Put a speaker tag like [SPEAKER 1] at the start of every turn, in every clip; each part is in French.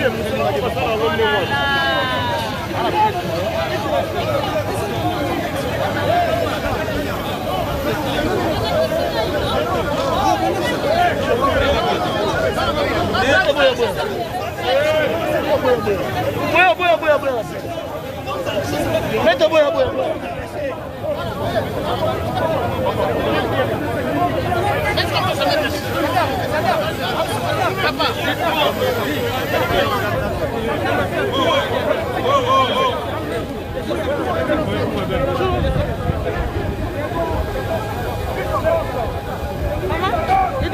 [SPEAKER 1] Jadi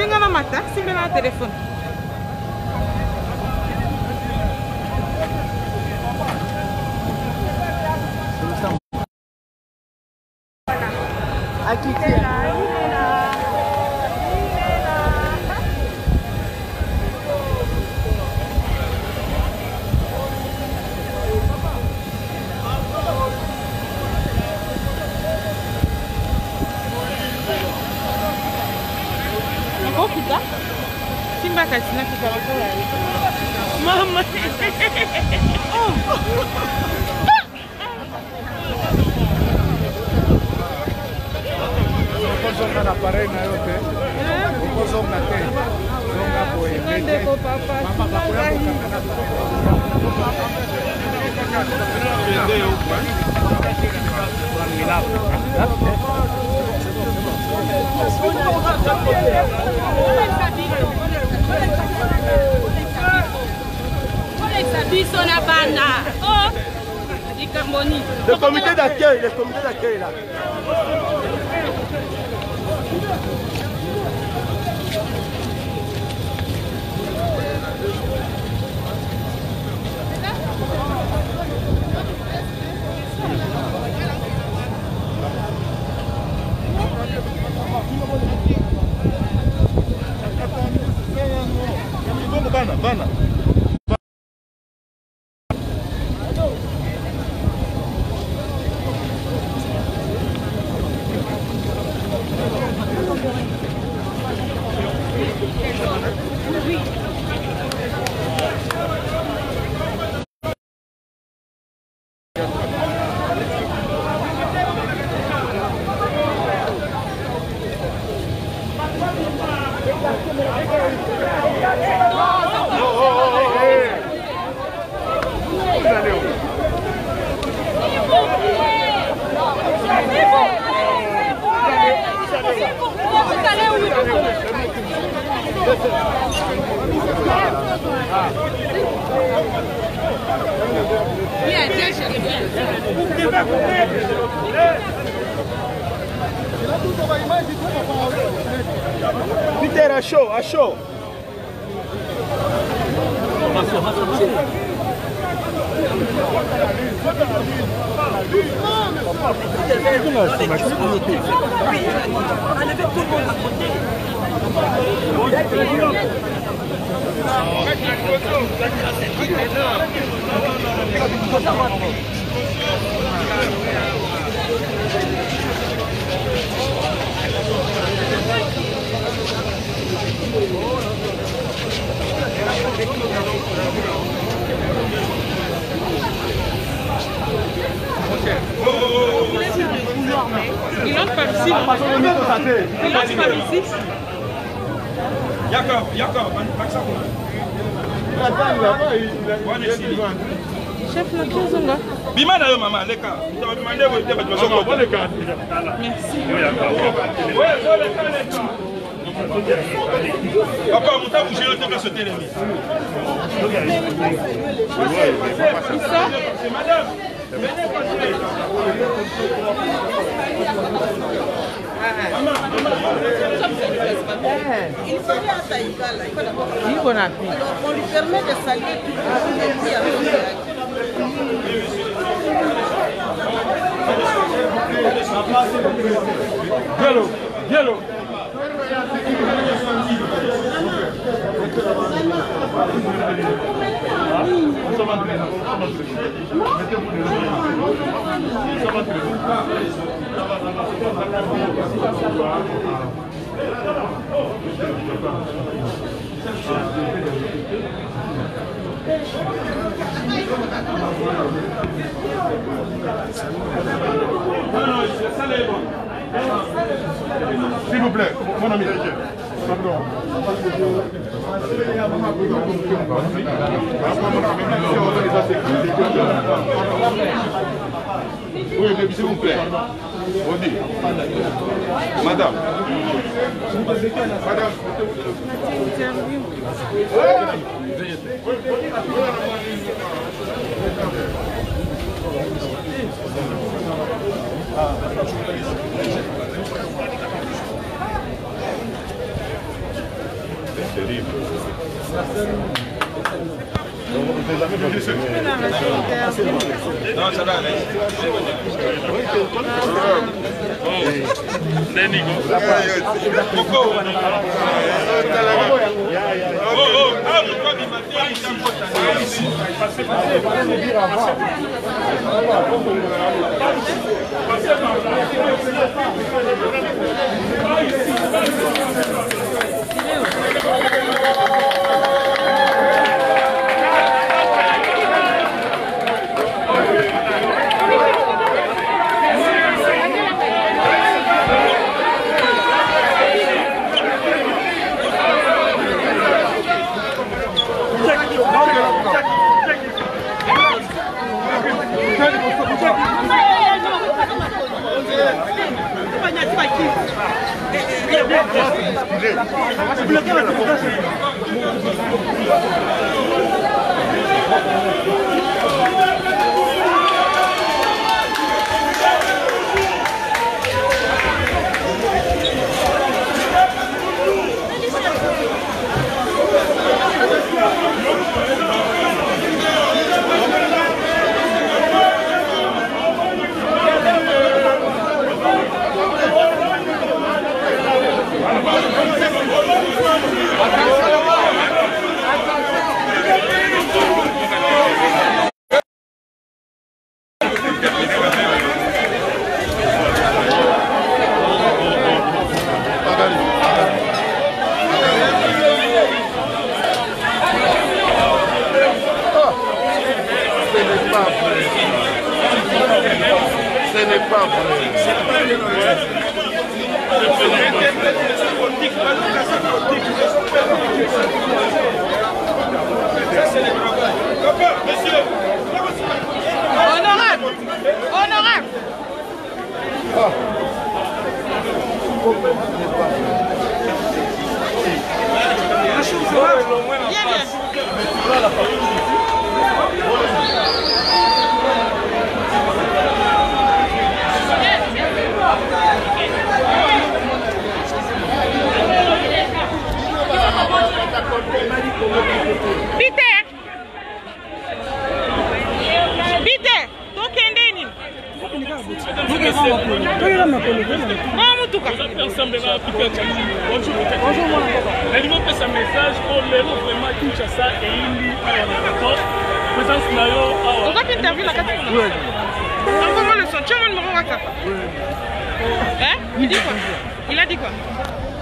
[SPEAKER 1] nggak mata, simpan telepon. Aqui kita Simba kasih kita lagi. Mama. Oh.
[SPEAKER 2] Zonga na parena yote. Uko zonga te. Zonga poe.
[SPEAKER 1] Ndeko papa.
[SPEAKER 2] Mama bakoya kokana.
[SPEAKER 3] Le comité d'accueil, là. Bana. Peter, à chaud.
[SPEAKER 1] Il entre par ici. Il entre par ici.
[SPEAKER 4] D'accord.
[SPEAKER 1] Chef, la pièce là.
[SPEAKER 4] Bimana yo maman, les cas.
[SPEAKER 1] Merci.
[SPEAKER 4] Papa, vous t'avez bougé, tu vas sauter les mises. C'est madame.
[SPEAKER 5] Il fallait à Taïga là, il faut d'abord. Alors on lui permet de saluer tout le monde.
[SPEAKER 2] Diallo. S'il vous plaît, mon ami. Pardon. Oui, s'il vous plaît. Rodi. Madame. Madame. C'est terrible.
[SPEAKER 4] Non, ça va, allez.
[SPEAKER 2] Ce n'est pas vrai.
[SPEAKER 1] Honorable. Honorable. Viens, viens. Peter! Peter! Tokende nini? Il dit quoi? Il a dit quoi?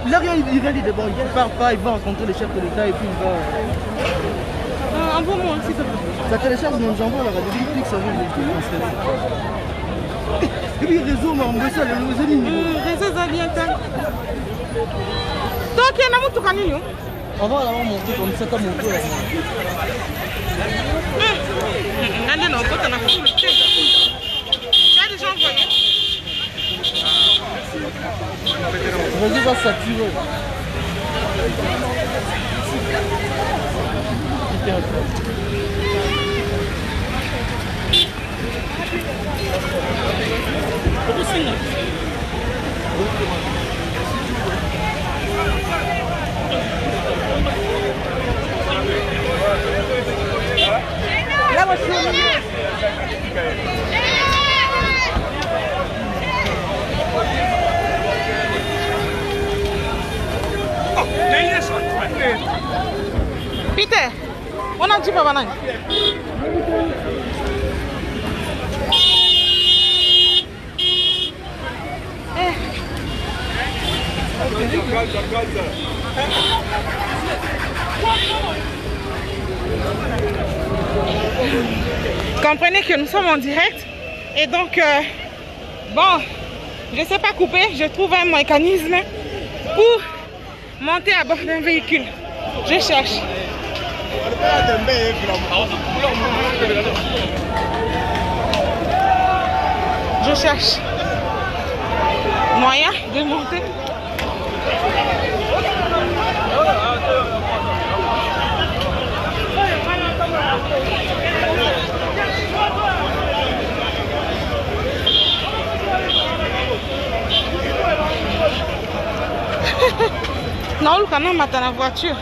[SPEAKER 5] Il a rien dit d'abord, il ne part pas, il va rencontrer le chef de l'État et puis il va...
[SPEAKER 1] Envoie-moi, s'il te plaît.
[SPEAKER 5] Ça télécharge, mais nous envoie la radio, il clique sur le français. Et puis réseau, mais on veut ça, le
[SPEAKER 1] réseau Zalienta. Donc, il y a un mot de
[SPEAKER 5] on va avoir monté comme ça, comme monté là.
[SPEAKER 1] Regardez, non, quand on a fait le test, tu as déjà envoyé.
[SPEAKER 5] Le réseau va saturer.
[SPEAKER 1] Peter, on a dit pas banane. Comprenez que nous sommes en direct. Et donc, bon, je ne sais pas couper. Je trouve un mécanisme pour monter à bord d'un véhicule. Je cherche. Je cherche moyen de monter. Non, le canard m'a dans la voiture.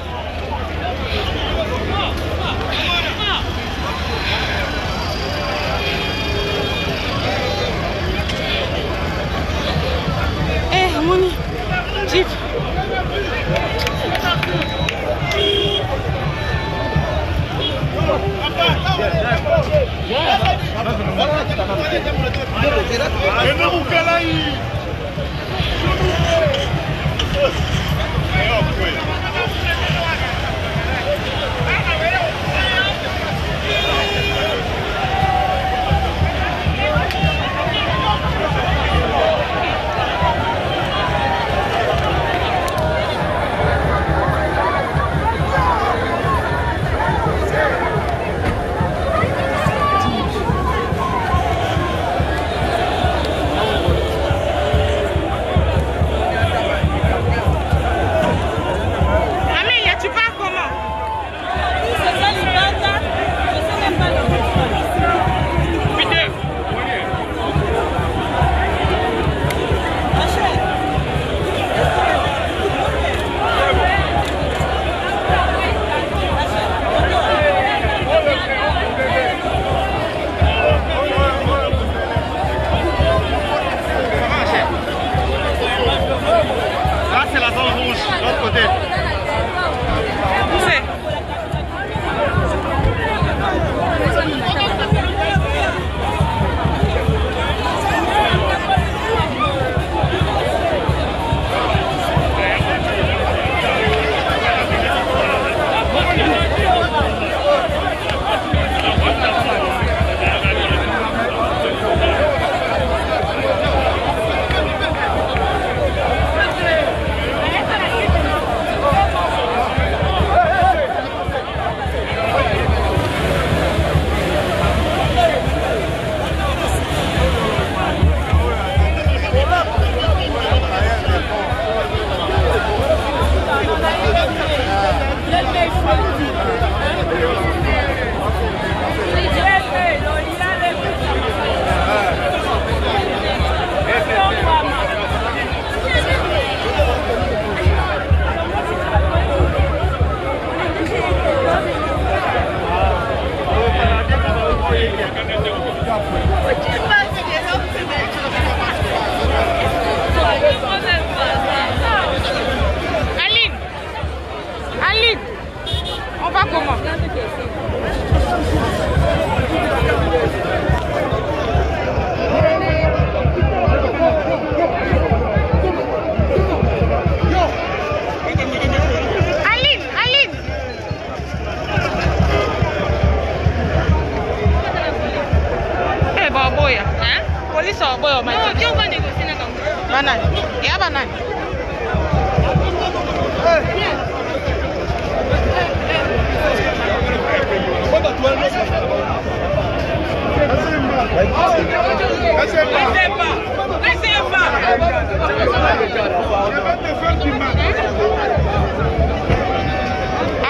[SPEAKER 1] Eh, Moni, Jeep.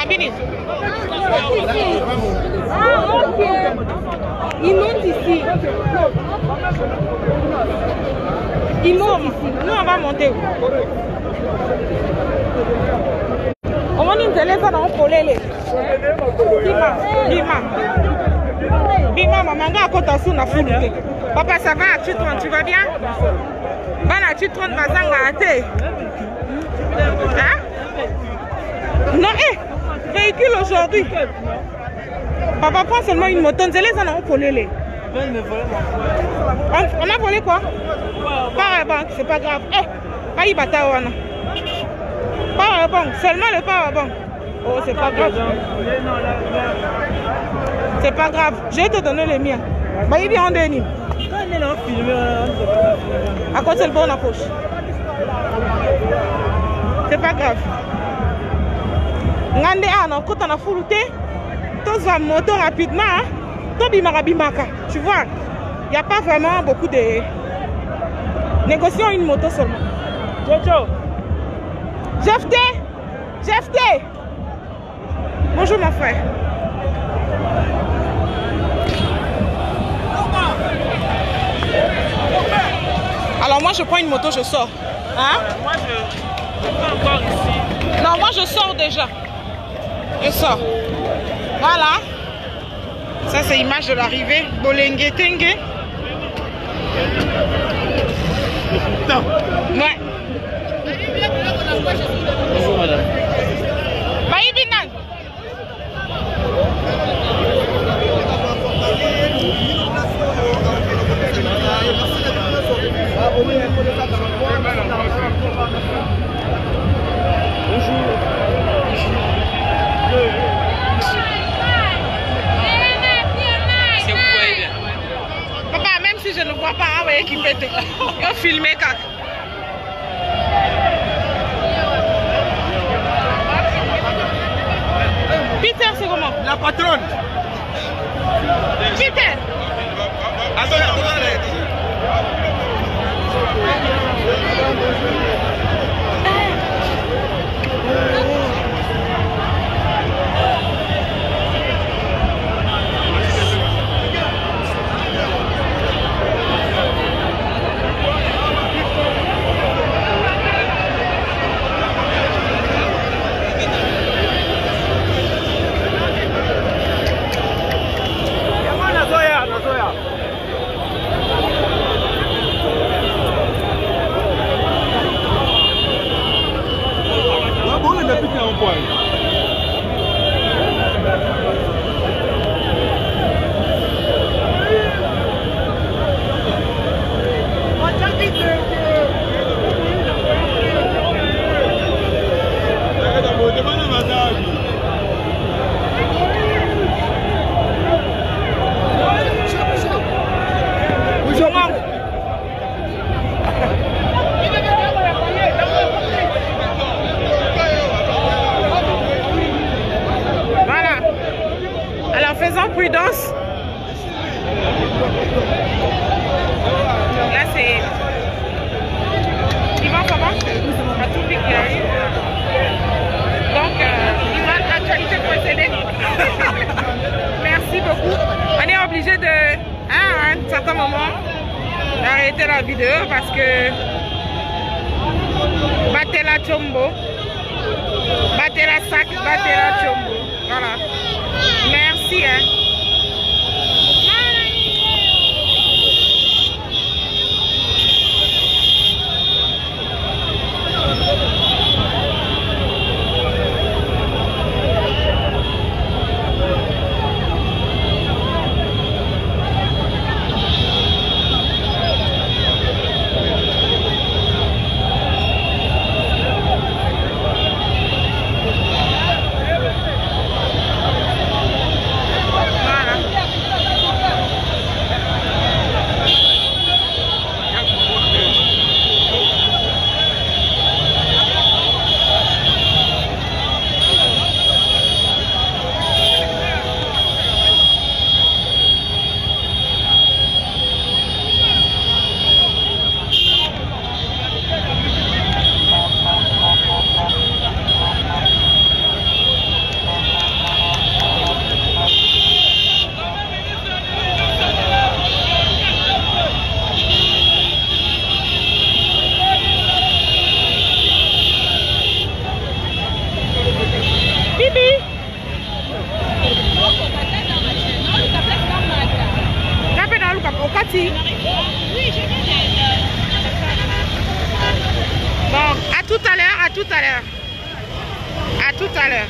[SPEAKER 1] Abini.
[SPEAKER 5] Ah, ok. Il monte ici. Il monte ici.
[SPEAKER 1] Nous, on va monter. On va nous téléphone en polélé. Bima, maman, à côté de la foule. Papa, ça va, tu vas bien? Voilà, tu te rends à thé. Hein? Non, véhicule aujourd'hui. Papa prend seulement une moto, on a volé. On a volé quoi? Powerbank, c'est pas grave. Pas y bataille. Powerbank, seulement le powerbank. Oh, c'est pas grave. C'est pas grave. Je vais te donner les miens. Bah, il vient en déni. À quoi c'est le bon à la poche? C'est pas grave. Ngande non, quand on a foulouté, tous va moto rapidement. Tu vois, il n'y a pas vraiment beaucoup de... Négocions une moto seulement. Jefté! Jefté! Bonjour mon frère. Alors moi je prends une moto, je sors. Hein?
[SPEAKER 6] Moi je suis encore ici.
[SPEAKER 1] Non, moi je sors déjà. Je sors. Voilà. Ça c'est l'image de l'arrivée. Bolengue Tengue.
[SPEAKER 3] Non.
[SPEAKER 1] Ouais.
[SPEAKER 6] Bonjour madame.
[SPEAKER 1] Baï Binan. Papa, même si je ne vois pas, vous voyez qui pète. Il a filmé quand. Peter, c'est comment?
[SPEAKER 3] La patronne.
[SPEAKER 1] Peter. Faisons prudence. Là c'est Ivan comment? À tout pic qui arrive. Donc Ivan, actualité précédée. Merci beaucoup. On est obligé de à un certain moment d'arrêter la vidéo parce que battez la chombo. Battez la sac, battez la chombo. Voilà. Merci. Hein. Bon, à tout à l'heure, à tout à l'heure. À tout à l'heure.